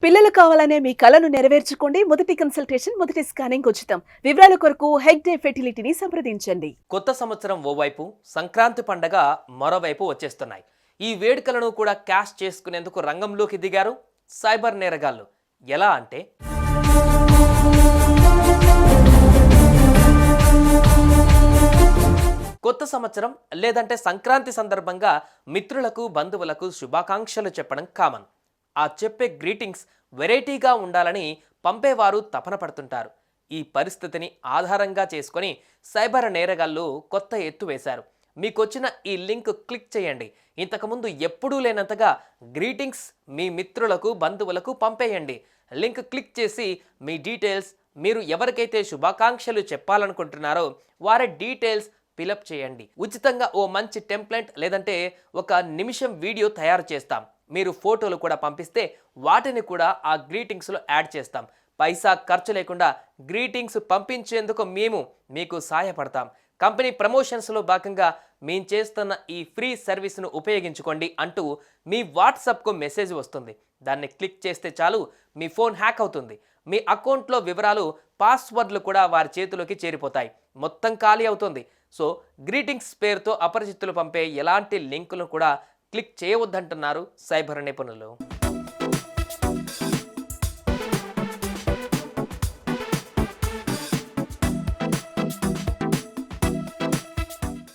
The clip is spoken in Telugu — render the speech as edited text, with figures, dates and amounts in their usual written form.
పిల్లలు కావాలనే మీ కలను నెరవేర్చుకోండి. మొదటి కన్సల్టేషన్, మొదటి స్కానింగ్ ఉచితం. వివరాల కొరకు హెగ్డే ఫెర్టిలిటీని సంప్రదించండి. కొత్త సంవత్సరం ఓవైపు, సంక్రాంతి పండగ మరోవైపు వచ్చేస్తున్నాయి. ఈ వేడుకలను కూడా క్యాష్ చేసుకునేందుకు రంగంలోకి దిగారు సైబర్ నేరగాళ్లు. ఎలా అంటే కొత్త సంవత్సరం లేదంటే సంక్రాంతి సందర్భంగా మిత్రులకు, బంధువులకు శుభాకాంక్షలు చెప్పడం కామన్. ఆ చెప్పే గ్రీటింగ్స్ వెరైటీగా ఉండాలని పంపేవారు తపన పడుతుంటారు. ఈ పరిస్థితిని ఆధారంగా చేసుకొని సైబర్ నేరగాళ్లు కొత్త ఎత్తు వేశారు. మీకొచ్చిన ఈ లింక్ క్లిక్ చేయండి. ఇంతకుముందు ఎప్పుడూ లేనంతగా గ్రీటింగ్స్ మీ మిత్రులకు, బంధువులకు పంపేయండి. లింక్ క్లిక్ చేసి మీ డీటెయిల్స్, మీరు ఎవరికైతే శుభాకాంక్షలు చెప్పాలనుకుంటున్నారో వారి డీటెయిల్స్ ఫిలప్ చేయండి. ఉచితంగా ఓ మంచి టెంప్లెట్ లేదంటే ఒక నిమిషం వీడియో తయారు చేస్తాం. మీరు ఫోటోలు కూడా పంపిస్తే వాటిని కూడా ఆ గ్రీటింగ్స్లో యాడ్ చేస్తాం. పైసా ఖర్చు లేకుండా గ్రీటింగ్స్ పంపించేందుకు మేము మీకు సహాయపడతాం. కంపెనీ ప్రమోషన్స్లో భాగంగా మేము చేస్తున్న ఈ ఫ్రీ సర్వీస్ను ఉపయోగించుకోండి అంటూ మీ వాట్సాప్కు మెసేజ్ వస్తుంది. దాన్ని క్లిక్ చేస్తే చాలు, మీ ఫోన్ హ్యాక్ అవుతుంది. మీ అకౌంట్లో వివరాలు, పాస్వర్డ్లు కూడా వారి చేతిలోకి చేరిపోతాయి. మొత్తం ఖాళీ అవుతుంది. సో గ్రీటింగ్స్ పేరుతో అపరిచితులు పంపే ఎలాంటి లింకులను కూడా క్లిక్ చేయవద్దంటున్నారు సైబర్ నిపుణులు.